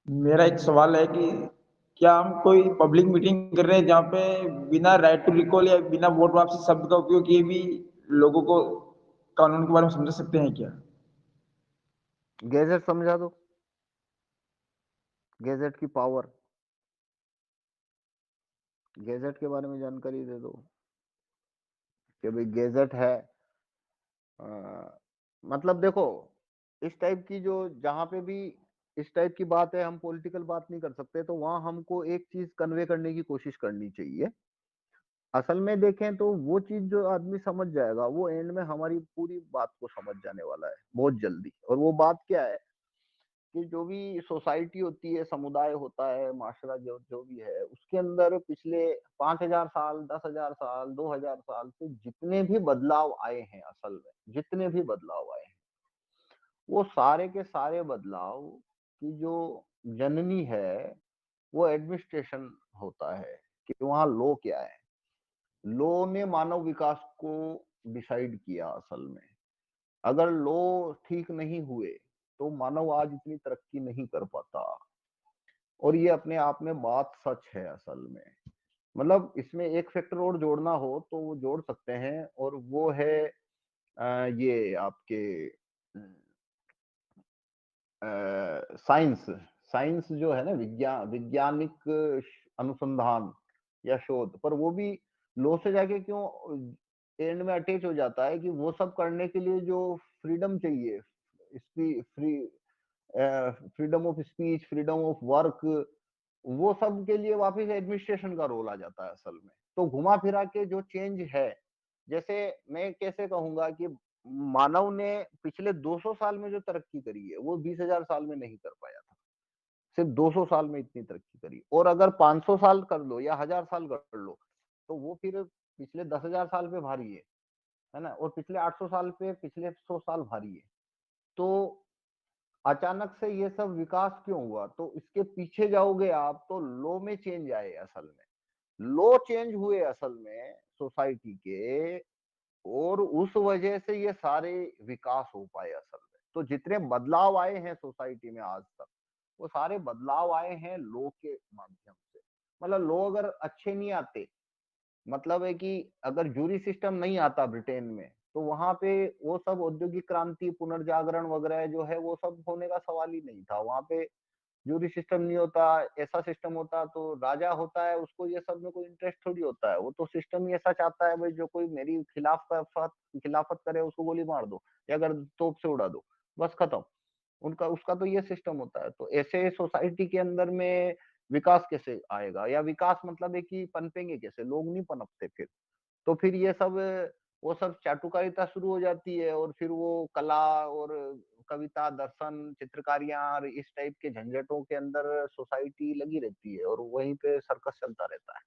मेरा एक सवाल है कि क्या हम कोई पब्लिक मीटिंग कर रहे हैं जहाँ पे बिना राइट टू रिकॉल या बिना वोट वापसी शब्द का उपयोग किए भी लोगों को कानून के बारे में समझा सकते हैं क्या? गैजेट समझा दो, गैजेट की पावर, गैजेट के बारे में जानकारी दे दो कि भाई गैजेट है। मतलब देखो, इस टाइप की जो जहां पे भी इस टाइप की बात है, हम पॉलिटिकल बात नहीं कर सकते, तो वहां हमको एक चीज कन्वे करने की कोशिश करनी चाहिए। असल में देखें तो वो चीज जो आदमी समझ जाएगा वो एंड में हमारी पूरी बात को समझ जाने वाला है बहुत जल्दी। और वो बात क्या है कि जो भी सोसाइटी होती है, समुदाय होता है, माशरा जो जो भी है, उसके अंदर पिछले 5,000 साल, 10,000 साल, 2,000 साल से जितने भी बदलाव आए हैं, असल में जितने भी बदलाव आए हैं, वो सारे के सारे बदलाव की जो जननी है वो एडमिनिस्ट्रेशन होता है। कि वहाँ लो क्या है, लो ने मानव विकास को डिसाइड किया असल में। अगर लो ठीक नहीं हुए तो मानव आज इतनी तरक्की नहीं कर पाता। और ये अपने आप में बात सच है असल में। मतलब इसमें एक फैक्टर और जोड़ना हो तो वो जोड़ सकते हैं, और वो है ये आपके साइंस। साइंस जो है ना, वैज्ञानिक अनुसंधान या शोध, पर वो भी लो से जाके क्यों एंड में अटैच हो जाता है कि वो सब करने के लिए जो फ्रीडम चाहिए, freedom of speech, freedom of work, वो सब के लिए वापस एडमिनिस्ट्रेशन का रोल आ जाता है असल में। तो घुमा फिरा के जो चेंज है, जैसे मैं कैसे कहूंगा कि मानव ने पिछले 200 साल में जो तरक्की करी है वो 20,000 साल में नहीं कर पाया था। सिर्फ 200 साल में इतनी तरक्की करी, और अगर 500 साल कर लो या 1,000 साल कर लो तो वो फिर पिछले 10,000 साल पे भारी है ना, और पिछले 800 साल पे पिछले 100 साल भारी है। तो अचानक से ये सब विकास क्यों हुआ, तो इसके पीछे जाओगे आप तो लो में चेंज आए असल में। लो चेंज हुए असल में सोसाइटी के, और उस वजह से ये सारे विकास हो पाए असल में। तो जितने बदलाव आए हैं सोसाइटी में आज तक, वो सारे बदलाव आए हैं लो के माध्यम से। मतलब लो अगर अच्छे नहीं आते, मतलब है कि अगर जूरी सिस्टम नहीं आता ब्रिटेन में, तो वहां पे वो सब औद्योगिक क्रांति, पुनर्जागरण वगैरह जो है वो सब होने का सवाल ही नहीं था। वहां पे जूरी सिस्टम नहीं होता, ऐसा सिस्टम होता तो राजा होता है, उसको ये सब में कोई इंटरेस्ट थोड़ी होता है। वो तो सिस्टम ही ऐसा चाहता है भाई जो कोई मेरी खिलाफत करे उसको गोली मार दो या अगर तोप से उड़ा दो, बस खत्म। उनका उसका तो ये सिस्टम होता है। तो ऐसे सोसाइटी के अंदर में विकास कैसे आएगा, या विकास मतलब है कि पनपेंगे कैसे, लोग नहीं पनपते फिर। तो फिर ये सब वो सब चाटुकारिता शुरू हो जाती है, और फिर वो कला और कविता, दर्शन, चित्रकारियां और इस टाइप के झंझटों के अंदर सोसाइटी लगी रहती है, और वहीं पे सर्कस चलता रहता है।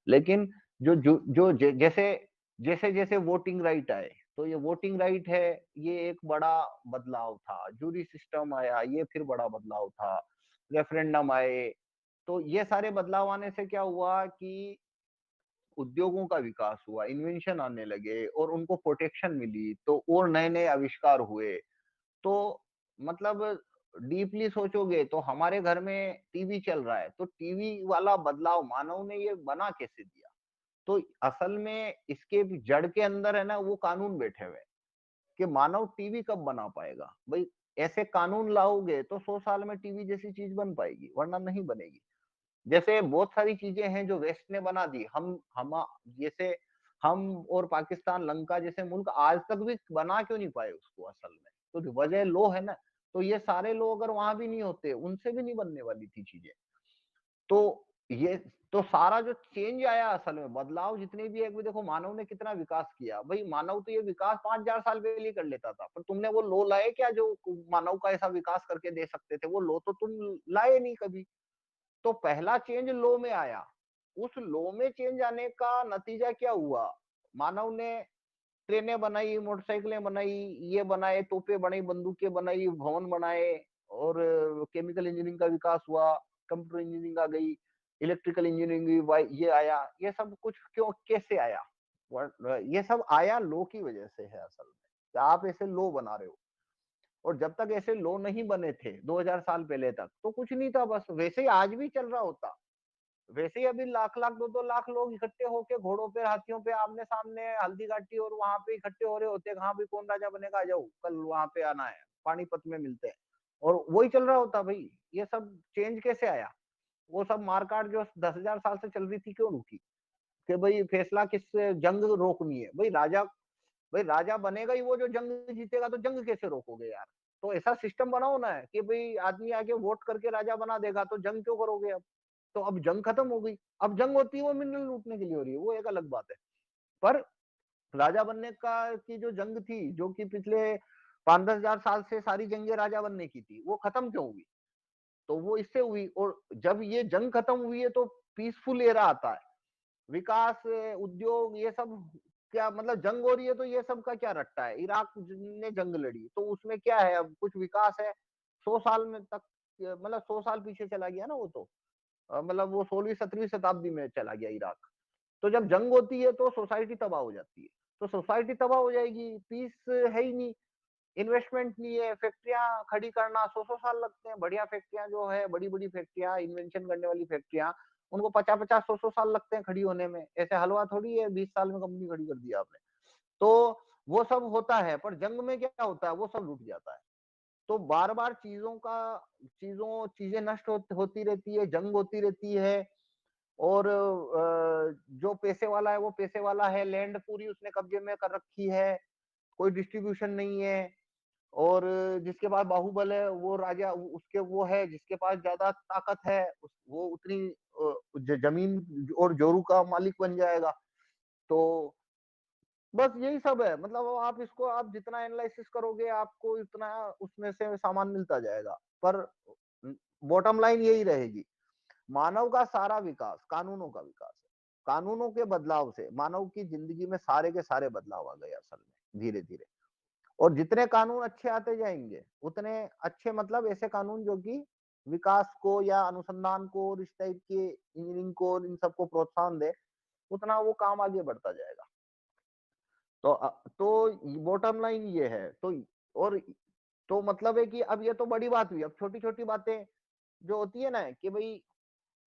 लेकिन जैसे जैसे जैसे वोटिंग राइट आए, तो ये वोटिंग राइट है, ये एक बड़ा बदलाव था। जूरी सिस्टम आया, ये फिर बड़ा बदलाव था। रेफरेंडम आए, तो ये सारे बदलाव आने से क्या हुआ कि उद्योगों का विकास हुआ, इन्वेंशन आने लगे और उनको प्रोटेक्शन मिली, तो और नए नए आविष्कार हुए। तो मतलब डीपली सोचोगे तो हमारे घर में टीवी चल रहा है, तो टीवी वाला बदलाव मानव ने ये बना कैसे दिया? तो असल में इसके जड़ के अंदर है ना वो कानून बैठे हुए कि मानव टीवी कब बना पाएगा। भाई ऐसे कानून लाओगे तो 100 साल में टीवी जैसी चीज बन पाएगी, वरना नहीं बनेगी। जैसे बहुत सारी चीजें हैं जो वेस्ट ने बना दी, हम जैसे हम और पाकिस्तान, लंका जैसे मुल्क आज तक भी बना क्यों नहीं पाए उसको असल में? तो वजह लो है ना। तो ये सारे लोग अगर वहां भी नहीं होते, उनसे भी नहीं बनने वाली थी चीजें। तो ये तो सारा जो चेंज आया असल में, बदलाव जितने भी है, वो देखो मानव ने कितना विकास किया। भाई मानव तो ये विकास 5,000 साल के लिए कर लेता था, पर तुमने वो लो लाए क्या जो मानव का ऐसा विकास करके दे सकते थे? वो लो तो तुम लाए नहीं कभी। तो पहला चेंज लो में आया। उस लो में चेंज आने का नतीजा क्या हुआ? मानव ने ट्रेनें बनाई, मोटरसाइकिलें बनाई, ये बनाए, तोपे बनाई, बंदूकें बनाई, भवन बनाए, और केमिकल इंजीनियरिंग का विकास हुआ, कंप्यूटर इंजीनियरिंग आ गई, इलेक्ट्रिकल इंजीनियरिंग ये आया। ये सब कुछ क्यों, कैसे आया? ये सब आया लो की वजह से है असल में। आप ऐसे लो बना रहे हो। और जब तक ऐसे लॉ नहीं बने थे 2000 साल पहले तक, तो कुछ नहीं था, बस वैसे ही आज भी चल रहा होता। वैसे ही अभी लाख लाख 2-2 लाख लोग इकट्ठे होके घोड़ों पे, हाथियों पे, आमने सामने हल्दी घाटी और वहां पे इकट्ठे हो रहे होते हैं, हाँ भाई कौन राजा बनेगा, आ जाओ कल वहां पे आना है, पानीपत में मिलते हैं। और वही चल रहा होता भाई। ये सब चेंज कैसे आया? वो सब मारकाट जो 10,000 साल से चल रही थी क्यों रुकी? कि भाई फैसला किस, जंग रोकनी है भाई, राजा बनेगा ही वो जो जंग जीतेगा, तो जंग कैसे रोकोगे यार? तो ऐसा सिस्टम बनाओ ना कि भाई आदमी आके वोट करके राजा बना देगा, तो जंग क्यों करोगे अब? तो अब जंग खत्म हो गई। अब जंग होती है वो मिनरल लूटने के लिए हो रही है, वो एक अलग बात है। पर राजा बनने का की जो जंग थी, जो कि पिछले 5-10 हजार साल से सारी जंगें राजा बनने की थी, वो खत्म क्यों हुई? तो वो इससे हुई। और जब ये जंग खत्म हुई है तो पीसफुल एरा आता है, विकास, उद्योग, ये सब। क्या मतलब जंग हो रही है तो ये सब का क्या रट्टा है? इराक ने जंग लड़ी तो उसमें क्या है, अब कुछ विकास है? 100 साल में तक, मतलब 100 साल पीछे चला गया ना वो तो। मतलब वो 16वीं 17वीं शताब्दी में चला गया इराक। तो जब जंग होती है तो सोसाइटी तबाह हो जाती है। तो सोसाइटी तबाह हो जाएगी, पीस है ही नहीं, इन्वेस्टमेंट नहीं है, फैक्ट्रियां खड़ी करना 100-100 साल लगते हैं। बढ़िया फैक्ट्रियां जो है, बड़ी बड़ी फैक्ट्रियां, इन्वेंशन करने वाली फैक्ट्रियां, उनको 50-50 100-100 साल लगते हैं खड़ी होने में। ऐसे हलवा थोड़ी है 20 साल में कंपनी खड़ी कर दी आपने। तो वो सब होता है, पर जंग में क्या होता है, वो सब लूट जाता है। तो बार बार चीजें नष्ट होती रहती है, जंग होती रहती है। और जो पैसे वाला है वो पैसे वाला है, लैंड पूरी उसने कब्जे में कर रखी है, कोई डिस्ट्रीब्यूशन नहीं है। और जिसके पास बाहुबल है वो राजा, उसके वो है, जिसके पास ज्यादा ताकत है वो उतनी जमीन और जोरू का मालिक बन जाएगा। तो बस यही सब है। मतलब आप इसको आप जितना एनालिसिस करोगे आपको इतना उसमें से सामान मिलता जाएगा। पर बॉटम लाइन यही रहेगी, मानव का सारा विकास कानूनों का विकास है। कानूनों के बदलाव से मानव की जिंदगी में सारे के सारे बदलाव आ गए असल में, धीरे धीरे। और जितने कानून अच्छे आते जाएंगे उतने अच्छे, मतलब ऐसे कानून जो कि विकास को या अनुसंधान को और इस टाइप के इंजीनियरिंग को और इन सबको प्रोत्साहन दे, उतना वो काम आगे बढ़ता जाएगा। तो बॉटम लाइन ये है। और तो मतलब है कि अब ये तो बड़ी बात हुई, अब छोटी छोटी बातें जो होती है ना कि भाई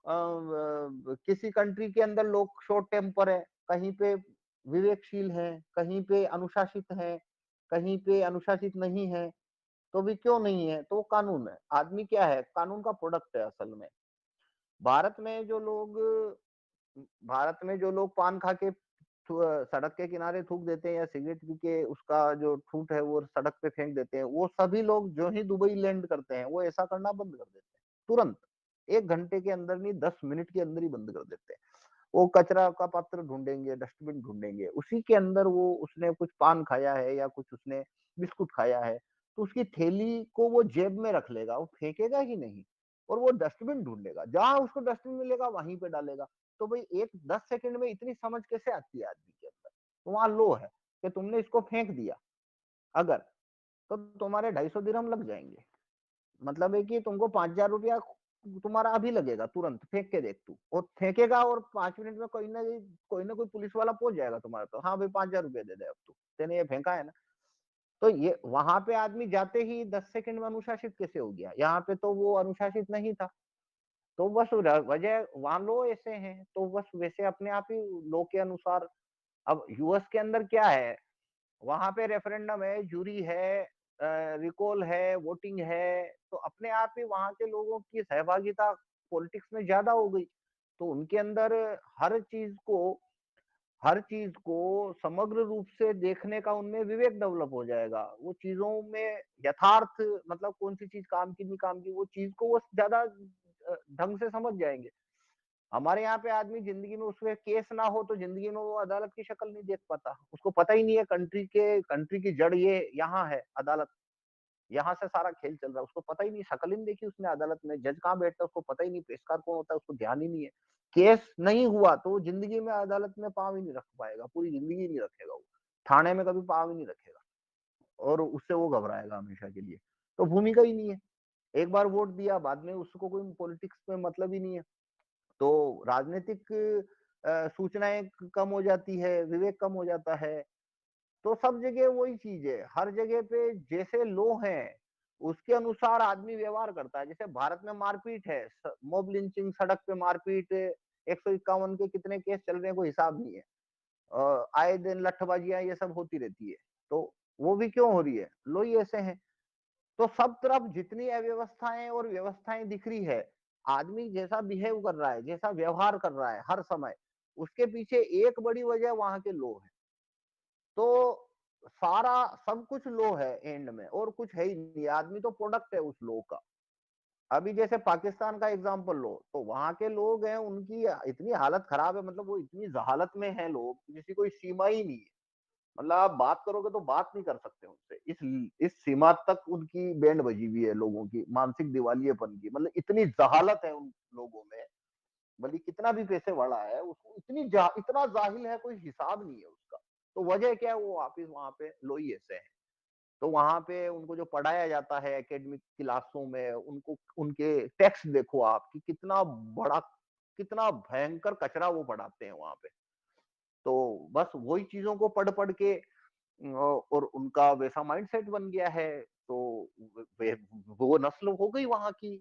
किसी कंट्री के अंदर लोग शॉर्ट टेम्पर है, कहीं पे विवेकशील है, कहीं पे अनुशासित है, कहीं पे अनुशासित नहीं है। तो भी क्यों नहीं है? तो वो कानून है। आदमी क्या है, कानून का प्रोडक्ट है असल में। भारत में जो लोग भारत में जो लोग पान खा के सड़क के किनारे थूक देते हैं, या सिगरेट पी के उसका जो ठूंठ है वो सड़क पे फेंक देते हैं, वो सभी लोग जो ही दुबई लैंड करते हैं वो ऐसा करना बंद कर देते हैं तुरंत। 1 घंटे के अंदर नहीं, 10 मिनट के अंदर ही बंद कर देते हैं। वो कचरा का पात्र ढूंढेंगे, डस्टबिन ढूंढेंगे, उसी के अंदर वो उसने कुछ पान खाया है या कुछ उसने बिस्कुट खाया है, तो उसकी थैली को वो जेब में रख लेगा, वो फेंकेगा ही नहीं। और वो डस्टबिन ढूंढेगा, जहां उसको डस्टबिन मिलेगा वहीं पे डालेगा। तो भाई एक 10 सेकंड में इतनी समझ कैसे आती है आदमी के अंदर? तो वहां लो है कि तुमने इसको फेंक दिया अगर, तो तुम्हारे 250 दिरहम लग जाएंगे। मतलब है कि तुमको 5,000 रुपया तुम्हारा अभी लगेगा, तुरंत फेंक के देख तू। और फेंकेगा और 5 मिनट में कोई ना कोई पुलिस वाला पहुंच जाएगा तुम्हारे तो, हाँ भाई 5,000 रुपया दे दे अब तू, तेने ये फेंका है ना। तो ये वहां पे आदमी जाते ही 10 सेकंड में अनुशासित कैसे हो गया? यहाँ पे तो वो अनुशासित नहीं था। तो बस वजह वहां लो ऐसे हैं, तो बस वैसे अपने आप ही लो के अनुसार। अब यूएस के अंदर क्या है, वहां पे रेफरेंडम है, जूरी है, रिकॉल है, वोटिंग है, तो अपने आप ही वहां के लोगों की सहभागिता पॉलिटिक्स में ज्यादा हो गई। तो उनके अंदर हर चीज को हर चीज को समग्र रूप से देखने का उनमें विवेक डेवलप हो जाएगा। वो चीजों में यथार्थ, मतलब कौन सी चीज काम की नहीं काम की, वो चीज को वो ज्यादा ढंग से समझ जाएंगे। हमारे यहाँ पे आदमी जिंदगी में उसमें केस ना हो तो जिंदगी में वो अदालत की शक्ल नहीं देख पाता, उसको पता ही नहीं है कंट्री की जड़ ये यहाँ है अदालत, यहाँ से सारा खेल चल रहा है। उसको पता ही नहीं, शक्ल ही नहीं देखी उसने अदालत में, जज कहाँ बैठता है उसको पता ही नहीं, पेशकार कौन होता है उसको ध्यान ही नहीं है। केस नहीं हुआ तो वो जिंदगी में अदालत में पाँव ही नहीं रख पाएगा, पूरी जिंदगी नहीं रखेगा वो, थाने में कभी पाँव ही नहीं रखेगा। और उससे वो घबराएगा हमेशा के लिए। तो भूमिका ही नहीं है, एक बार वोट दिया, बाद में उसको कोई पॉलिटिक्स में मतलब ही नहीं है। तो राजनीतिक सूचनाएं कम हो जाती है, विवेक कम हो जाता है। तो सब जगह वही चीज है, हर जगह पे जैसे लो हैं उसके अनुसार आदमी व्यवहार करता है। जैसे भारत में मारपीट है, मॉब लिंचिंग, सड़क पे मारपीट, 151 के कितने केस चल रहे हैं, कोई हिसाब नहीं है। आए दिन लठबाजियां ये सब होती रहती है। तो वो भी क्यों हो रही है? लोग ही ऐसे हैं। तो सब तरफ जितनी अव्यवस्थाएं और व्यवस्थाएं दिख रही है, आदमी जैसा बिहेव कर रहा है, जैसा व्यवहार कर रहा है हर समय, उसके पीछे एक बड़ी वजह वहां के लोग हैं। तो सारा सब कुछ लो है एंड में, और कुछ है ही नहीं। आदमी तो प्रोडक्ट है उस लो का। अभी जैसे पाकिस्तान का एग्जांपल लो, तो वहां के लोग हैं, उनकी इतनी हालत खराब है, मतलब वो इतनी जहालत में हैं लोग, जिसकी कोई सीमा ही नहीं है। मतलब आप बात करोगे तो बात नहीं कर सकते उनसे, इस सीमा तक उनकी बैंड बजी हुई है लोगों की, मानसिक दिवालियेपन की। मतलब इतनी जहालत है उन लोगों में, भले कितना भी पैसे वाला है, उसको इतना जाहिल है, कोई हिसाब नहीं है उसका। तो वजह क्या है? वो वापिस वहां पे लोई ऐसे है। तो वहां पे उनको जो पढ़ाया जाता है एकेडमिक क्लासों में, उनको उनके टेक्स्ट देखो आप कि कितना बड़ा, कितना भयंकर कचरा वो पढ़ाते हैं वहां पे। तो बस वही चीजों को पढ़ पढ़ के और उनका वैसा माइंडसेट बन गया है। तो वो नस्ल हो गई वहां की।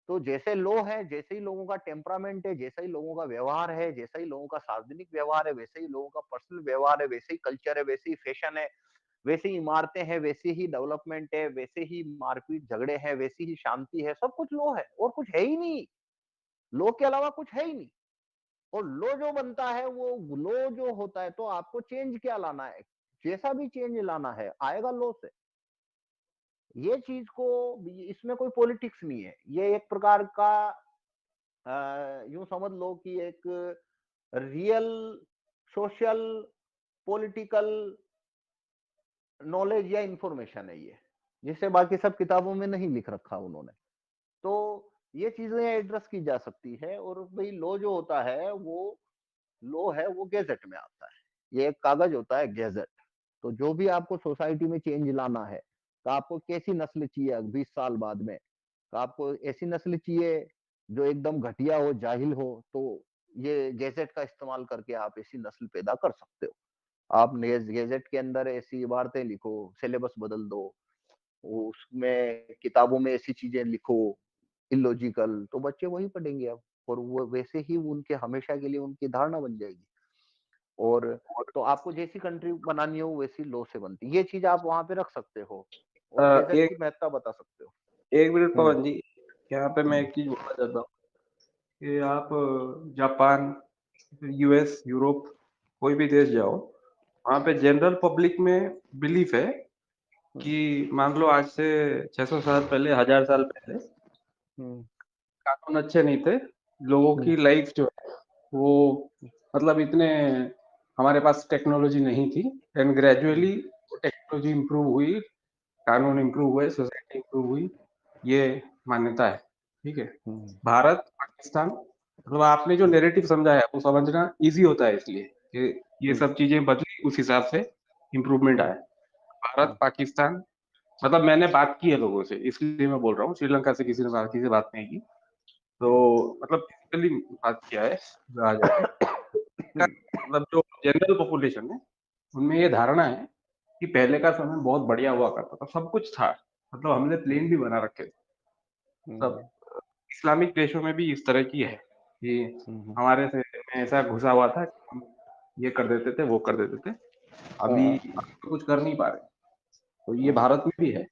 तो जैसे लोग हैं, जैसे ही लोगों का टेम्परामेंट है, जैसा ही लोगों का व्यवहार है, जैसा ही लोगों का सार्वजनिक व्यवहार है, वैसे ही लोगों का पर्सनल व्यवहार है, वैसे ही कल्चर है, वैसे ही फैशन है, वैसे ही इमारतें हैं, वैसे ही डेवलपमेंट है, वैसे ही मारपीट झगड़े हैं, वैसी ही शांति है। सब कुछ लो है और कुछ है ही नहीं। लो के अलावा कुछ है ही नहीं। और लो जो बनता है, वो लो जो होता है, तो आपको चेंज क्या लाना है? जैसा भी चेंज लाना है आएगा लो से। ये चीज को, इसमें कोई पॉलिटिक्स नहीं है। ये एक प्रकार का यूं समझ लो कि एक रियल सोशल पॉलिटिकल नॉलेज या इंफॉर्मेशन है ये, जिसे बाकी सब किताबों में नहीं लिख रखा उन्होंने। तो ये चीजें एड्रेस की जा सकती है। और भाई लो जो होता है, वो लो है, वो गैजेट में आता है। ये एक कागज होता है, गैजेट। तो जो भी आपको सोसाइटी में चेंज लाना है, तो आपको कैसी नस्ल चाहिए 20 साल बाद में? तो आपको ऐसी नस्ल चाहिए जो एकदम घटिया हो, जाहिल हो, तो ये गैजेट का इस्तेमाल करके आप ऐसी नस्ल पैदा कर सकते हो। आप गैजेट के अंदर ऐसी इबारतें लिखो, सिलेबस बदल दो, उसमें किताबों में ऐसी चीजें लिखो इलॉजिकल, तो बच्चे वही पढ़ेंगे अब। और वो वैसे ही उनके हमेशा के लिए उनकी धारणा बन जाएगी। और तो आपको जैसी कंट्री बनानी हो वैसी लॉ से बनती, ये चीज आप वहां पे रख सकते हो और गैजेट एक की महत्ता बता सकते हो। एक मिनट हम्म। पवन जी, यहाँ पे मैं हम्म। एक चीज बोलना चाहता हूँ कि आप जापान, यूएस, यूरोप, कोई भी देश जाओ, वहाँ पे जनरल पब्लिक में बिलीफ है हम्म। कि मान लो आज से 600 साल पहले, 1000 साल पहले हम्म। कानून अच्छे नहीं थे, लोगों हम्म। की लाइफ जो है वो, मतलब इतने हमारे पास टेक्नोलॉजी नहीं थी, एंड ग्रेजुअली टेक्नोलॉजी इंप्रूव हुई, कानून इंप्रूव हुए, सोसाइटी इंप्रूव हुई, ये मान्यता है। ठीक है। हम्म। भारत, पाकिस्तान, मतलब आपने जो नैरेटिव समझा है वो समझना इजी होता है, इसलिए कि ये हम्म। सब चीजें बदली, उस हिसाब से इम्प्रूवमेंट आया। भारत, पाकिस्तान, मतलब मैंने बात की है लोगों से, इसलिए मैं बोल रहा हूँ, श्रीलंका से किसी ने बात नहीं की, तो मतलब बेसिकली बात किया है आ जाके, मतलब जो जनरल पॉपुलेशन है उनमें ये धारणा है कि पहले का समय बहुत बढ़िया हुआ करता था, सब कुछ था, मतलब हमने प्लेन भी बना रखे थे सब। इस्लामिक देशों में भी इस तरह की है कि हमारे से में ऐसा घुसा हुआ था कि हम ये कर देते थे, वो कर देते थे, अभी तो कुछ कर नहीं पा रहे। तो ये भारत में भी है,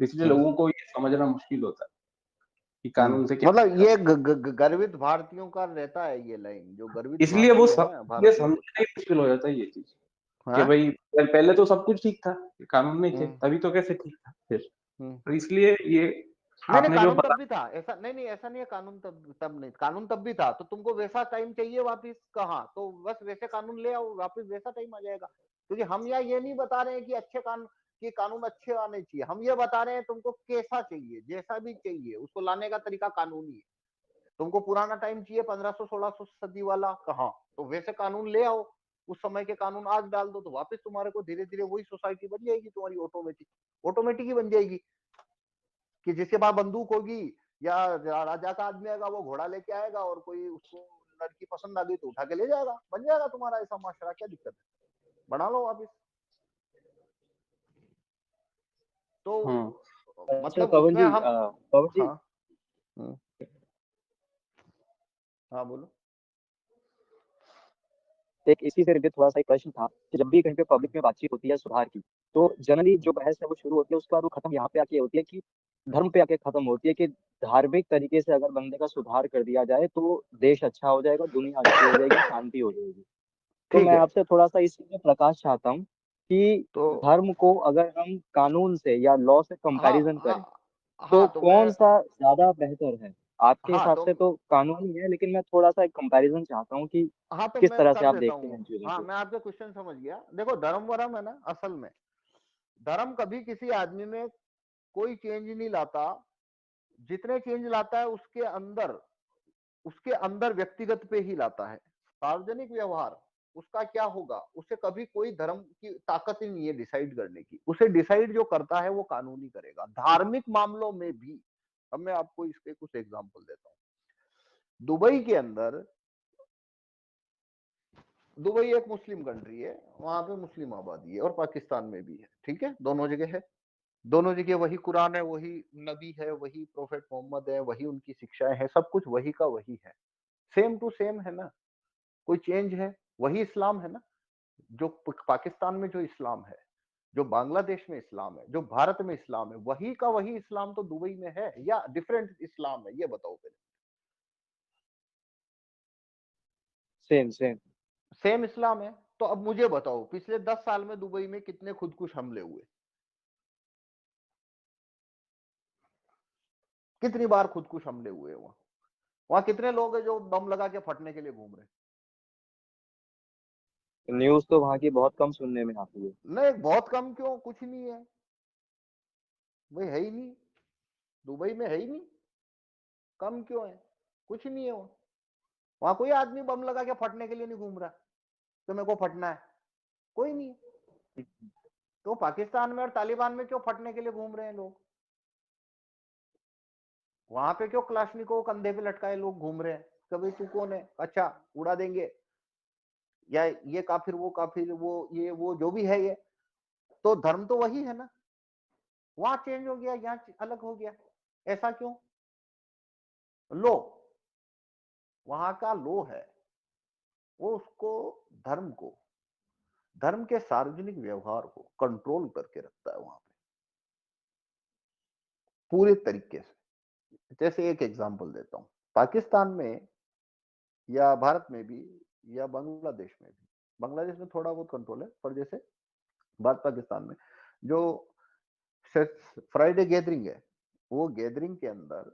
इसलिए लोगों को ये समझना मुश्किल होता है कि कानून से क्या मतलब फायदा। ये गर्वित भारतीयों का रहता है ये लाइन, जो गर्वित इसलिए वो भारतीय सब है ये भारत में समझना ही मुश्किल हो जाता है ये चीज कि हाँ। भाई पहले तो सब कुछ ठीक था, कानून नहीं थे, हम्म। तभी तो कैसे ठीक था फिर। हम्म। तो इसलिए ये नहीं नहीं, आपने जो कानून तब बता, भी था ऐसा नहीं, नहीं ऐसा नहीं है, कानून तब तब नहीं, कानून तब भी था। तो तुमको वैसा टाइम चाहिए वापिस, कहाँ? तो बस वैसे कानून ले आओ, वापिस वैसा टाइम आ जाएगा। क्योंकि हम यहाँ ये नहीं बता रहे हैं कि अच्छे कानून, कि कानून अच्छे आने चाहिए। हम ये बता रहे हैं तुमको कैसा चाहिए, जैसा भी चाहिए उसको लाने का तरीका कानूनी है। तुमको पुराना टाइम चाहिए 1500-1600 सदी वाला, कहाँ? तो वैसे कानून ले आओ, उस समय के कानून आज डाल दो, तो वापस तुम्हारे को धीरे धीरे वही सोसाइटी बन जाएगी तुम्हारी, ऑटोमेटिक, ऑटोमेटिक ही बन जाएगी। कि जिसके पास बंदूक होगी या राजा का आदमी आएगा, वो घोड़ा लेके आएगा और कोई उसको लड़की पसंद आ गई तो उठा के ले जाएगा, बन जाएगा तुम्हारा ऐसा माशरा। क्या दिक्कत है? बना लो वापिस। तो हम्म अच्छा मतलब पवन उसमें जी, हम पवन जी, हाँ, हम्म, हाँ बोलो। एक इसी से रिलेटेड थोड़ा सा एक प्रश्न था कि जब भी कहीं पे पब्लिक में बातचीत होती है सुधार की, तो जनरली जो बहस है वो शुरू होती है, उसके बाद वो खत्म यहाँ पे आके होती है कि धर्म पे आके खत्म होती है कि धार्मिक तरीके से अगर बंदे का सुधार कर दिया जाए तो देश अच्छा हो जाएगा, दुनिया अच्छी हो जाएगी, शांति हो जाएगी। तो ठीक मैं है। आपसे थोड़ा सा इस चीज़ में प्रकाश चाहता हूँ कि तो धर्म को अगर हम कानून से या लॉ से हाँ कंपैरिजन हाँ करें तो हाँ, तो मैं कौन सा ज्यादा बेहतर है? आपके हाँ हिसाब तो से तो कानून ही है, लेकिन मैं थोड़ा सा एक कंपैरिजन चाहता हूँ कि हाँ तो किस मैं तरह से कर आप देता देखते हैं हूँ। इन चीजों हाँ, को। मैं आपका क्वेश्चन समझ गया। देखो, धर्म वरम है ना, असल में धर्म कभी किसी आदमी में कोई चेंज नहीं लाता। जितने चेंज लाता है उसके अंदर व्यक्तिगत पे ही लाता है। सार्वजनिक व्यवहार उसका क्या होगा, उसे कभी कोई धर्म की ताकत ही नहीं है डिसाइड करने की। उसे डिसाइड जो करता है वो कानून ही करेगा, धार्मिक मामलों में भी। अब मैं आपको इसके कुछ एग्जांपल देता हूँ। दुबई के अंदर, दुबई एक मुस्लिम कंट्री है, वहां पे मुस्लिम आबादी है, और पाकिस्तान में भी है, ठीक है, दोनों जगह है। दोनों जगह वही कुरान है, वही नबी है, वही प्रोफेट मोहम्मद है, वही उनकी शिक्षाएं हैं, सब कुछ वही का वही है। सेम टू सेम है ना, कोई चेंज है? वही इस्लाम है ना। जो पाकिस्तान में जो इस्लाम है, जो बांग्लादेश में इस्लाम है, जो भारत में इस्लाम है, वही का वही इस्लाम तो दुबई में है, या डिफरेंट इस्लाम है? ये बताओ पहले। Same same. सेम इस्लाम है। तो अब मुझे बताओ, पिछले 10 साल में दुबई में कितने खुदकुश हमले हुए? कितनी बार खुदकुश हमले हुए वहां? वहां कितने लोग हैं जो बम लगा के फटने के लिए घूम रहे न्यूज तो वहाँ की बहुत कम सुनने में आती है। हैं? नहीं, बहुत कम क्यों, कुछ नहीं है भाई, है ही नहीं। दुबई में है ही नहीं। कम क्यों है? कुछ नहीं है वहां। वहां कोई आदमी बम लगा के फटने के लिए नहीं घूम रहा तो मेरे को फटना है, कोई नहीं है। तो पाकिस्तान में और तालिबान में क्यों फटने के लिए घूम रहे हैं लोग? वहां पे क्यों क्लाशनिकोव कंधे पे लटकाए लोग घूम रहे हैं? कभी तू कौन है, अच्छा उड़ा देंगे, या ये काफिर वो काफिर, वो ये वो जो भी है ये। तो धर्म तो वही है ना। वहां चेंज हो गया, यहाँ अलग हो गया, ऐसा क्यों? लो, वहां का लो है, वो उसको, धर्म को, धर्म के सार्वजनिक व्यवहार को कंट्रोल करके रखता है वहां पे पूरे तरीके से। जैसे एक एग्जांपल देता हूं, पाकिस्तान में या भारत में भी या बांग्लादेश में भी, बांग्लादेश में थोड़ा बहुत कंट्रोल है, पर जैसे भारत पाकिस्तान में जो फ्राइडे गैदरिंग है, वो गैदरिंग के अंदर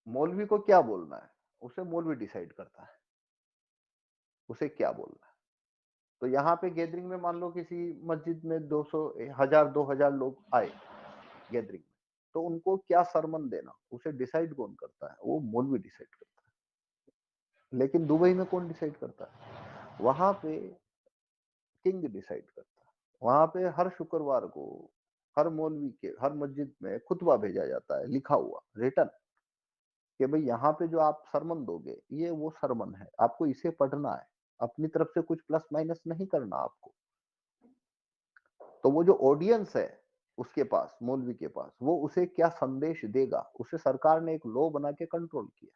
मौलवी को क्या बोलना है, उसे मौलवी डिसाइड करता है उसे क्या बोलना है। तो यहाँ पे गैदरिंग में मान लो किसी मस्जिद में 200 1000 2000 लोग आए गैदरिंग में, तो उनको क्या सरमन देना, उसे डिसाइड कौन करता है? वो मौलवी डिसाइड करता है। लेकिन दुबई में कौन डिसाइड करता है? वहां पे किंग डिसाइड करता है। वहां पे हर शुक्रवार को हर मौलवी के हर मस्जिद में खुतबा भेजा जाता है, लिखा हुआ रिटर्न, कि भाई यहाँ पे जो आप सरमन दोगे ये वो सरमन है, आपको इसे पढ़ना है, अपनी तरफ से कुछ प्लस माइनस नहीं करना आपको। तो वो जो ऑडियंस है उसके पास, मौलवी के पास, वो उसे क्या संदेश देगा, उसे सरकार ने एक लॉ बना के कंट्रोल किया।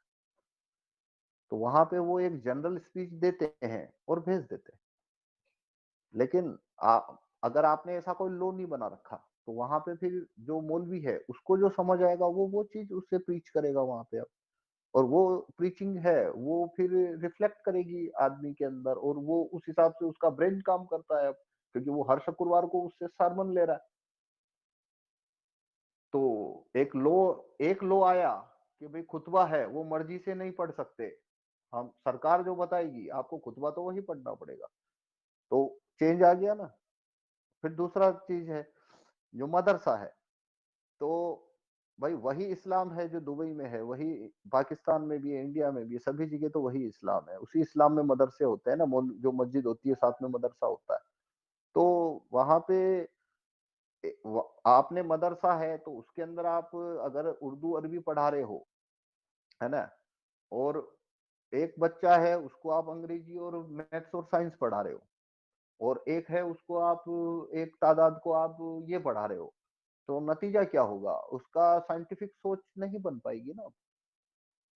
तो वहां पे वो एक जनरल स्पीच देते हैं और भेज देते हैं। लेकिन अगर आपने ऐसा कोई लॉ नहीं बना रखा, तो वहां पे फिर जो मौलवी है उसको जो समझ आएगा वो चीज उससे प्रीच करेगा वहां पे। अब और वो प्रीचिंग है वो फिर रिफ्लेक्ट करेगी आदमी के अंदर, और वो उस हिसाब से उसका ब्रेन काम करता है अब, क्योंकि वो हर शुक्रवार को उससे सरमन ले रहा है। तो एक लो आया कि भाई खुतबा है वो मर्जी से नहीं पढ़ सकते, हम सरकार जो बताएगी आपको खुतबा तो वही पढ़ना पड़ेगा। तो चेंज आ गया ना। फिर दूसरा चीज है जो मदरसा है, तो भाई वही इस्लाम है जो दुबई में है, वही पाकिस्तान में भी है, इंडिया में भी है, सभी जगह तो वही इस्लाम है। उसी इस्लाम में मदरसे होते हैं ना, जो मस्जिद होती है साथ में मदरसा होता है। तो वहां पे आपने मदरसा है तो उसके अंदर आप अगर उर्दू अरबी पढ़ा रहे हो, है ना, और एक बच्चा है उसको आप अंग्रेजी और मैथ्स और साइंस पढ़ा रहे हो, और एक है उसको आप, एक तादाद को आप ये पढ़ा रहे हो, तो नतीजा क्या होगा, उसका साइंटिफिक सोच नहीं बन पाएगी ना।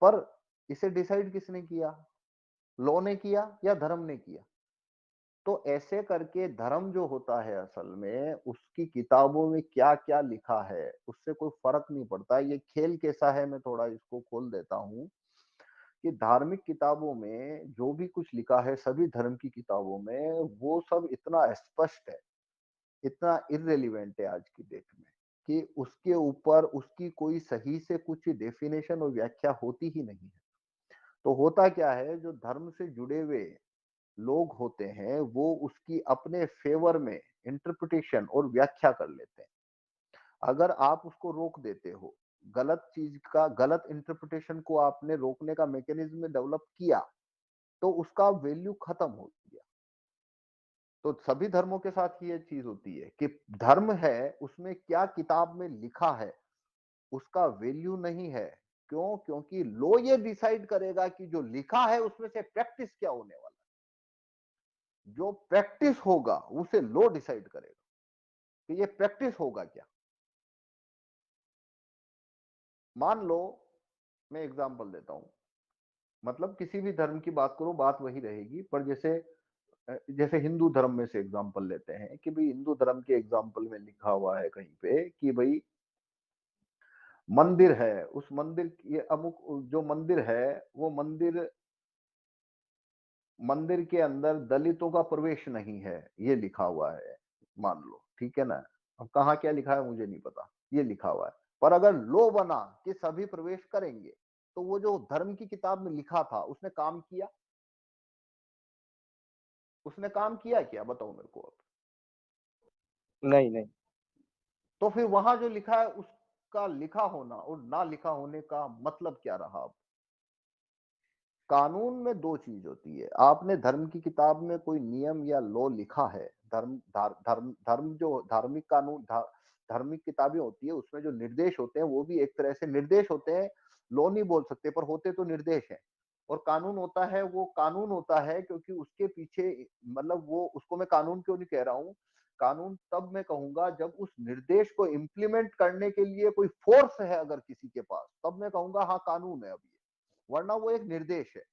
पर इसे डिसाइड किसने किया, लॉ ने किया या धर्म ने किया? तो ऐसे करके धर्म जो होता है असल में, उसकी किताबों में क्या क्या लिखा है उससे कोई फर्क नहीं पड़ता। ये खेल कैसा है, मैं थोड़ा इसको खोल देता हूँ कि धार्मिक किताबों में जो भी कुछ लिखा है, सभी धर्म की किताबों में, वो सब इतना स्पष्ट है, इतना इररिलेवेंट है आज की डेट में, कि उसके ऊपर उसकी कोई सही से कुछ डेफिनेशन और व्याख्या होती ही नहीं है। तो होता क्या है, जो धर्म से जुड़े हुए लोग होते हैं, वो उसकी अपने फेवर में इंटरप्रिटेशन और व्याख्या कर लेते हैं। अगर आप उसको रोक देते हो, गलत चीज का गलत इंटरप्रिटेशन को आपने रोकने का मैकेनिज्म डेवलप किया, तो उसका वैल्यू खत्म हो गया। तो सभी धर्मों के साथ ये चीज होती है कि धर्म है, उसमें क्या किताब में लिखा है उसका वैल्यू नहीं है। क्यों? क्योंकि लॉ ये डिसाइड करेगा कि जो लिखा है उसमें से प्रैक्टिस क्या होने वाला है। जो प्रैक्टिस होगा उसे लॉ डिसाइड करेगा कि ये प्रैक्टिस होगा क्या। मान लो, मैं एग्जांपल देता हूं, मतलब किसी भी धर्म की बात करो, बात वही रहेगी, पर जैसे हिंदू धर्म में से एग्जांपल लेते हैं कि भाई हिंदू धर्म के एग्जांपल में लिखा हुआ है कहीं पे कि भाई मंदिर है, उस मंदिर ये अमुक जो मंदिर है, वो मंदिर के अंदर दलितों का प्रवेश नहीं है, ये लिखा हुआ है, मान लो, ठीक है ना। अब कहाँ क्या लिखा है मुझे नहीं पता, ये लिखा हुआ है। पर अगर लो बना कि सभी प्रवेश करेंगे, तो वो जो धर्म की किताब में लिखा था उसने काम किया? उसने काम किया क्या, बताओ मेरे को अब। नहीं नहीं। तो फिर वहां जो लिखा है उसका लिखा होना और ना लिखा होने का मतलब क्या रहा अब? कानून में दो चीज होती है। आपने धर्म की किताब में कोई नियम या लॉ लिखा है, धर्म जो धार्मिक कानून धार्मिक किताबें होती है, उसमें जो निर्देश होते हैं वो भी एक तरह से निर्देश होते हैं। लॉ नहीं बोल सकते, पर होते तो निर्देश है। और कानून होता है, वो कानून होता है क्योंकि उसके पीछे, मतलब वो, उसको मैं कानून क्यों नहीं कह रहा हूँ, कानून तब मैं कहूंगा जब उस निर्देश को इम्प्लीमेंट करने के लिए कोई फोर्स है अगर किसी के पास, तब मैं कहूंगा हाँ कानून है अभी, वरना वो एक निर्देश है।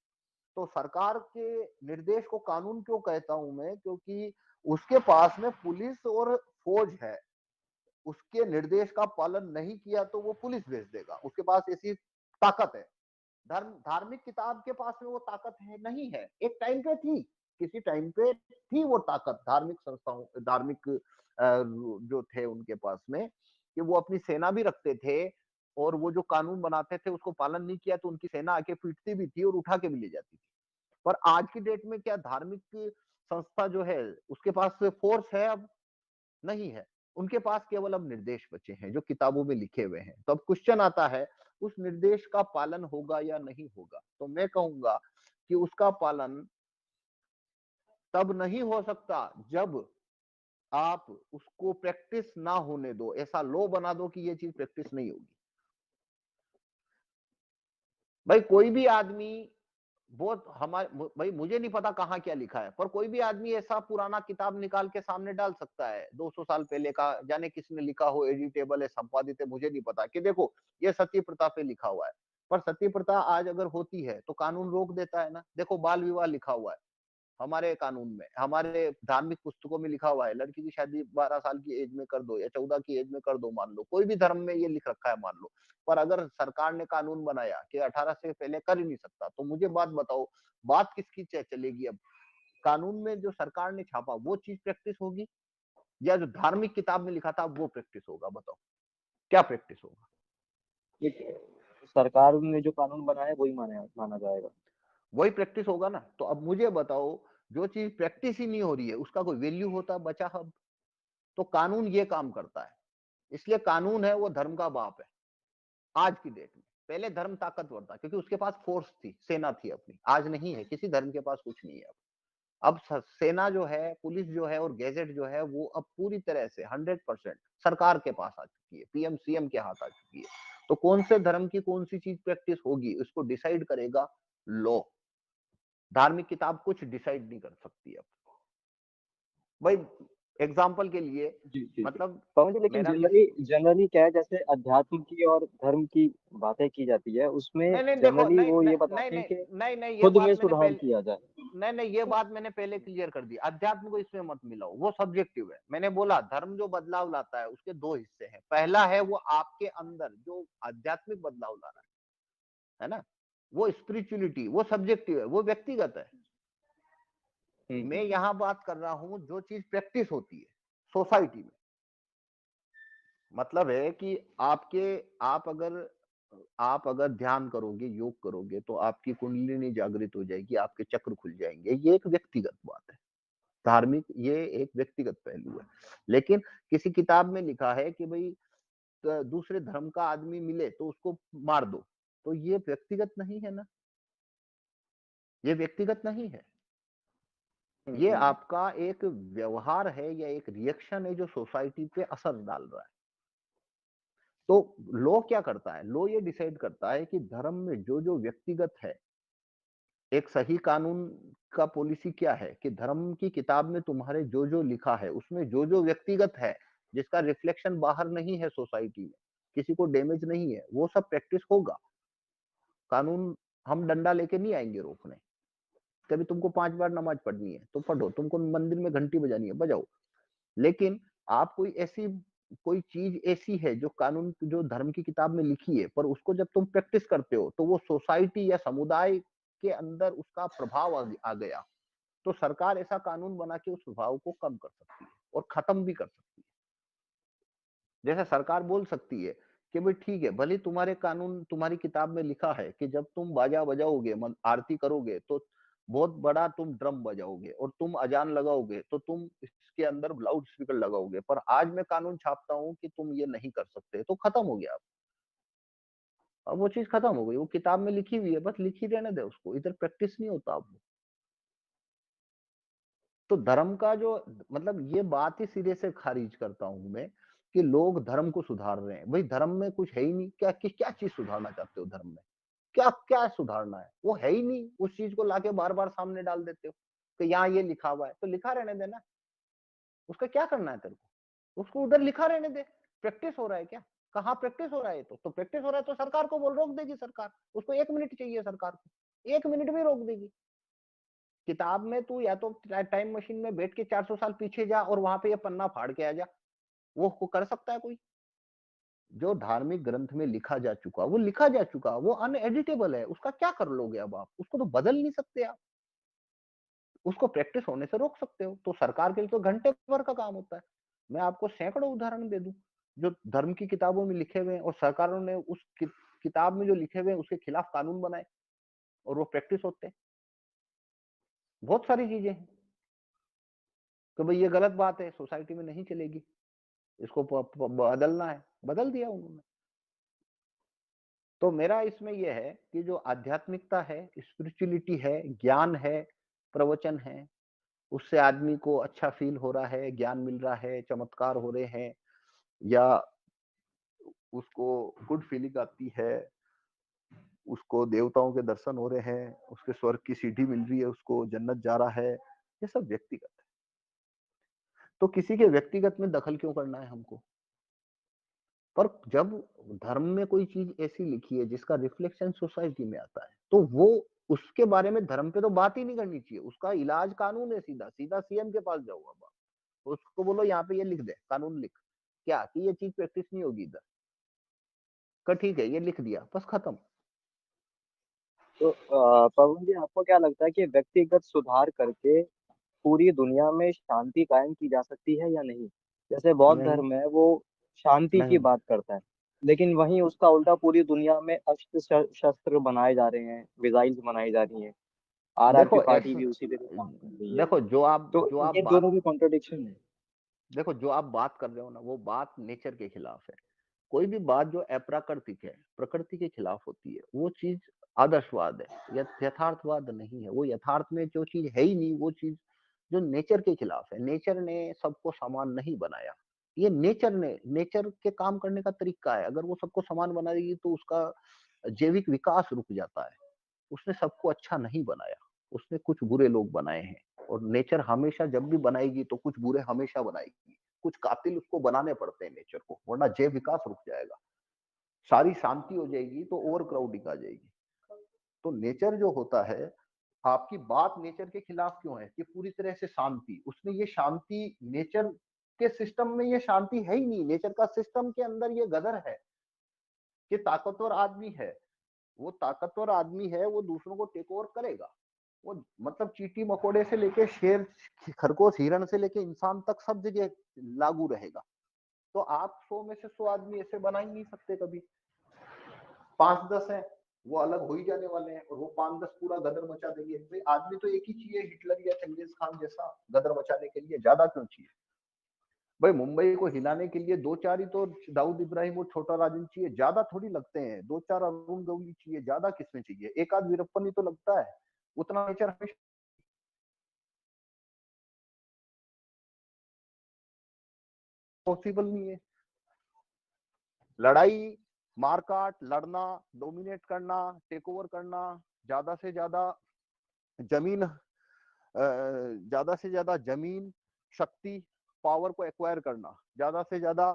तो सरकार के निर्देश को कानून क्यों कहता हूं मैं, क्योंकि उसके पास में पुलिस और फौज है। उसके निर्देश का पालन नहीं किया तो वो पुलिस भेज देगा, उसके पास ऐसी ताकत है। धार्मिक किताब के पास में वो ताकत है नहीं है, एक टाइम पे थी, किसी टाइम पे थी वो ताकत धार्मिक संस्थाओं, धार्मिक जो थे उनके पास में, कि वो अपनी सेना भी रखते थे, और वो जो कानून बनाते थे उसको पालन नहीं किया तो उनकी सेना आके पीटती भी थी और उठा के भी ले जाती थी। पर आज की डेट में क्या धार्मिक संस्था जो है उसके पास फोर्स है? अब नहीं है। उनके पास केवल अब निर्देश बचे हैं जो किताबों में लिखे हुए हैं। तो अब क्वेश्चन आता है, उस निर्देश का पालन होगा या नहीं होगा? तो मैं कहूंगा कि उसका पालन तब नहीं हो सकता जब आप उसको प्रैक्टिस ना होने दो, ऐसा लॉ बना दो कि ये चीज प्रैक्टिस नहीं होगी। भाई कोई भी आदमी, वो हमारे, भाई मुझे नहीं पता कहाँ क्या लिखा है, पर कोई भी आदमी ऐसा पुराना किताब निकाल के सामने डाल सकता है 200 साल पहले का, जाने किसने लिखा हो, एडिटेबल है, संपादित है, मुझे नहीं पता, कि देखो ये सती प्रथा पे लिखा हुआ है। पर सती प्रथा आज अगर होती है तो कानून रोक देता है ना। देखो बाल विवाह लिखा हुआ है हमारे कानून में, हमारे धार्मिक पुस्तकों में लिखा हुआ है, लड़की की शादी 12 साल की एज में कर दो या 14 की एज में कर दो, मान लो कोई भी धर्म में ये लिख रखा है मान लो। पर अगर सरकार ने कानून बनाया कि 18 से पहले कर ही नहीं सकता, तो मुझे बात बताओ, बात किसकी चलेगी अब? कानून में जो सरकार ने छापा वो चीज प्रैक्टिस होगी, या जो धार्मिक किताब में लिखा था वो प्रैक्टिस होगा? बताओ क्या प्रैक्टिस होगा? सरकार ने जो कानून बनाया है वही माना जाएगा। वही प्रैक्टिस होगा ना। तो अब मुझे बताओ, जो चीज प्रैक्टिस ही नहीं हो रही है उसका कोई वैल्यू होता बचा? अब तो कानून ये काम करता है, इसलिए कानून है वो धर्म का बाप है आज की डेट में। पहले धर्म ताकतवर था क्योंकि उसके पास फोर्स थी, सेना थी अपनी, आज नहीं है, किसी धर्म के पास कुछ नहीं है। अब सेना जो है, पुलिस जो है और गैजेट जो है, वो अब पूरी तरह से 100% सरकार के पास आ चुकी है, पीएम सीएम के हाथ आ चुकी है। तो कौन से धर्म की कौन सी चीज प्रैक्टिस होगी उसको डिसाइड करेगा लॉ। धार्मिक किताब कुछ डिसाइड नहीं कर सकती अब। भाई एग्जाम्पल के लिए जी, जी, जी। मतलब पवन जी, लेकिन मेरा जनरली क्या है, जैसे अध्यात्म की और धर्म की बातें की जाती है, उसमें नहीं नहीं देखो, जनरली नहीं वो ये नहीं नहीं बताते हैं नहीं कि नहीं नहीं ये खुद में बात मैंने सुधार पहले, किया जाए। नहीं नहीं ये बात मैंने पहले क्लियर कर दी, अध्यात्म को इसमें मत मिलाओ, वो सब्जेक्टिव है। मैंने बोला धर्म जो बदलाव लाता है उसके दो हिस्से हैं, पहला है वो आपके अंदर जो आध्यात्मिक बदलाव ला रहा है ना, वो स्पिरिचुअलिटी, वो सब्जेक्टिव है, वो व्यक्तिगत है। मैं यहाँ बात कर रहा हूँ जो चीज प्रैक्टिस होती है सोसाइटी में, मतलब है कि आप अगर ध्यान करोगे, योग करोगे, तो आपकी कुंडलिनी जागृत हो जाएगी, आपके चक्र खुल जाएंगे। ये एक व्यक्तिगत बात है, धार्मिक ये एक व्यक्तिगत पहलू है। लेकिन किसी किताब में लिखा है कि भाई दूसरे धर्म का आदमी मिले तो उसको मार दो, तो ये व्यक्तिगत नहीं है ना, ये व्यक्तिगत नहीं है, ये आपका एक व्यवहार है या एक रिएक्शन है जो सोसाइटी पे असर डाल रहा है। तो लॉ क्या करता है, लॉ ये डिसाइड करता है कि धर्म में जो जो व्यक्तिगत है, एक सही कानून का पॉलिसी क्या है कि धर्म की किताब में तुम्हारे जो जो लिखा है उसमें जो जो व्यक्तिगत है, जिसका रिफ्लेक्शन बाहर नहीं है सोसाइटी में, किसी को डैमेज नहीं है, वो सब प्रैक्टिस होगा। कानून हम डंडा लेके नहीं आएंगे रोकने, कभी तुमको 5 बार नमाज पढ़नी है तो पढ़ो, तुमको मंदिर में घंटी बजानी है बजाओ। लेकिन आप कोई चीज ऐसी है जो कानून जो धर्म की किताब में लिखी है, पर उसको जब तुम प्रैक्टिस करते हो तो वो सोसाइटी या समुदाय के अंदर उसका प्रभाव आ गया, तो सरकार ऐसा कानून बना के उस प्रभाव को कम कर सकती है और खत्म भी कर सकती है। जैसे सरकार बोल सकती है कि भाई ठीक है, भले तुम्हारे कानून तुम्हारी किताब में लिखा है कि जब तुम बाजा बजाओगे, आरती करोगे, तो बहुत बड़ा तुम ड्रम बजाओगे, और तुम अजान लगाओगे तो तुम इसके अंदर लाउड स्पीकर लगाओगे, पर आज मैं कानून छापता हूं कि तुम ये नहीं कर सकते, तो खत्म हो गया। अब वो चीज खत्म हो गई, वो किताब में लिखी हुई है, बस लिखी रहने दे उसको, इधर प्रैक्टिस नहीं होता अब। तो धर्म का जो मतलब ये बात ही सिरे से खारिज करता हूं मैं कि लोग धर्म को सुधार रहे हैं। भाई धर्म में कुछ है ही नहीं, क्या चीज सुधारना चाहते हो धर्म में, क्या क्या सुधारना है, वो है ही नहीं, उस चीज को लाके बार बार सामने डाल देते हो कि यहाँ ये लिखा हुआ है, तो लिखा रहने देना, उसका क्या करना है तेरे को, उसको उधर लिखा रहने दे। प्रैक्टिस हो रहा है क्या, कहाँ प्रैक्टिस हो रहा है, तो प्रैक्टिस हो रहा है तो सरकार को बोल, रोक देगी सरकार, उसको 1 मिनट चाहिए सरकार को, 1 मिनट में रोक देगी। किताब में तू या तो टाइम मशीन में बैठ के 400 साल पीछे जा और वहां पे ये पन्ना फाड़ के आ जा, वो कर सकता है कोई? जो धार्मिक ग्रंथ में लिखा जा चुका, वो लिखा जा चुका, वो अनएडिटेबल है, उसका क्या कर लोगे अब आप, उसको तो बदल नहीं सकते आप, उसको प्रैक्टिस होने से रोक सकते हो। तो सरकार के लिए तो घंटे भर का काम होता है। मैं आपको सैकड़ों उदाहरण दे दूं जो धर्म की किताबों में लिखे हुए हैं और सरकारों ने उस किताब में जो लिखे हुए हैं उसके खिलाफ कानून बनाए और वो प्रैक्टिस होते हैं। बहुत सारी चीजें हैं तो भाई ये गलत बात है, सोसाइटी में नहीं चलेगी, इसको बदलना है, बदल दिया उन्होंने। तो मेरा इसमें यह है कि जो आध्यात्मिकता है, स्पिरिचुअलिटी है, ज्ञान है, प्रवचन है, उससे आदमी को अच्छा फील हो रहा है, ज्ञान मिल रहा है, चमत्कार हो रहे हैं, या उसको गुड फीलिंग आती है, उसको देवताओं के दर्शन हो रहे हैं, उसके स्वर्ग की सीढ़ी मिल रही है, उसको जन्नत जा रहा है, ये सब व्यक्तिगत है। तो किसी के व्यक्तिगत में दखल क्यों करना है हमको? पर जब धर्म में कोई चीज ऐसी लिखी है जिसका रिफ्लेक्शन सोसाइटी में आता है, तो वो उसके बारे में धर्म पे तो बात ही नहीं करनी चाहिए, उसका इलाज कानून है, सीधा सीधा सीएम के पास जाओ अब आप। उसको बोलो यहाँ पे ये लिख दे, कानून लिख, क्या कि ये चीज प्रैक्टिस नहीं होगी इधर का, ठीक है ये लिख दिया, बस खत्म। तो पवन जी, आपको क्या लगता है कि व्यक्तिगत सुधार करके पूरी दुनिया में शांति कायम की जा सकती है या नहीं? जैसे बौद्ध नहीं धर्म है, वो शांति की नहीं बात करता है, लेकिन वहीं उसका उल्टा पूरी दुनिया में अस्त्र शस्त्र बनाए जा रहे हैं, मिसाइल्स बनाई जा रही हैं। आरआरपी देखो पार्टी ऐसा, भी उसी पे तो काम कर रही है। देखो तो जो आप ये बात दोनों में कॉन्ट्रडिक्शन है। देखो जो आप बात कर रहे हो ना, वो बात नेचर के खिलाफ है। कोई भी बात जो अप्राकृतिक है, प्रकृति के खिलाफ होती है, वो चीज आदर्शवाद है, यथार्थवाद नहीं है। वो यथार्थ में जो चीज है ही नहीं, वो चीज जो नेचर के खिलाफ है। नेचर ने सबको समान नहीं बनाया, ये नेचर के काम करने का तरीका है। अगर वो सबको समान बना देगी तो उसका जैविक विकास रुक जाता है। उसने सबको अच्छा नहीं बनाया, उसने कुछ बुरे लोग बनाए हैं। और नेचर हमेशा जब भी बनाएगी तो कुछ बुरे हमेशा बनाएगी, कुछ कातिल उसको बनाने पड़ते हैं नेचर को, वरना जैव विकास रुक जाएगा। सारी शांति हो जाएगी तो ओवर क्राउडिंग आ जाएगी। तो नेचर जो होता है, आपकी बात नेचर के खिलाफ क्यों है कि पूरी तरह से शांति, उसने ये शांति नेचर के सिस्टम में, ये शांति है ही नहीं। नेचर का सिस्टम के अंदर ये गदर है कि ताकतवर आदमी है, वो ताकतवर आदमी है, वो दूसरों को टेक ओवर करेगा। वो मतलब चींटी मकोड़े से लेके शेर, खरगोश, हिरण से लेके इंसान तक सब जगह लागू रहेगा। तो आप 100 में से 100 आदमी ऐसे बना ही नहीं सकते कभी। 5-10 है, वो अलग हो ही जाने वाले हैं, और वो 5-10 पूरा गदर मचा देंगे। भाई आदमी तो एक ही चाहिए, हिटलर या चंगेज खान जैसा गदर मचाने के लिए, ज्यादा क्यों चाहिए? भाई मुंबई को हिलाने के लिए 2-4 ही तो दाऊद इब्राहिम और छोटा राजन चाहिए, ज्यादा थोड़ी लगते हैं। 2-4 अरुण गवली चाहिए, ज्यादा किसमें चाहिए? एक आध वीरप्पन ही तो लगता है। उतना नेचर हमेशा पॉसिबल नहीं है। लड़ाई, मारकाट, लड़ना, डोमिनेट करना, टेक ओवर करना, ज्यादा से ज्यादा जमीन, ज्यादा से ज्यादा जमीन, शक्ति, पावर को एक्वायर करना, ज्यादा से ज्यादा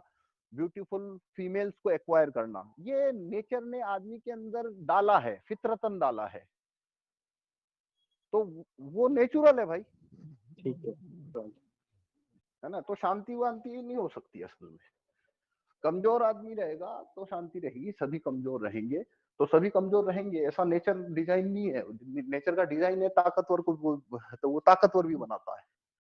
ब्यूटीफुल फीमेल्स को एक्वायर करना, ये नेचर ने आदमी के अंदर डाला है, फितरतन डाला है। तो वो नेचुरल है भाई, ठीक है ना? तो शांति वांति नहीं हो सकती असल में। कमजोर आदमी रहेगा तो शांति रहेगी, सभी कमजोर रहेंगे तो सभी कमजोर रहेंगे। ऐसा नेचर डिजाइन नहीं है। नेचर का डिजाइन है ताकतवर को, तो वो ताकतवर भी बनाता है।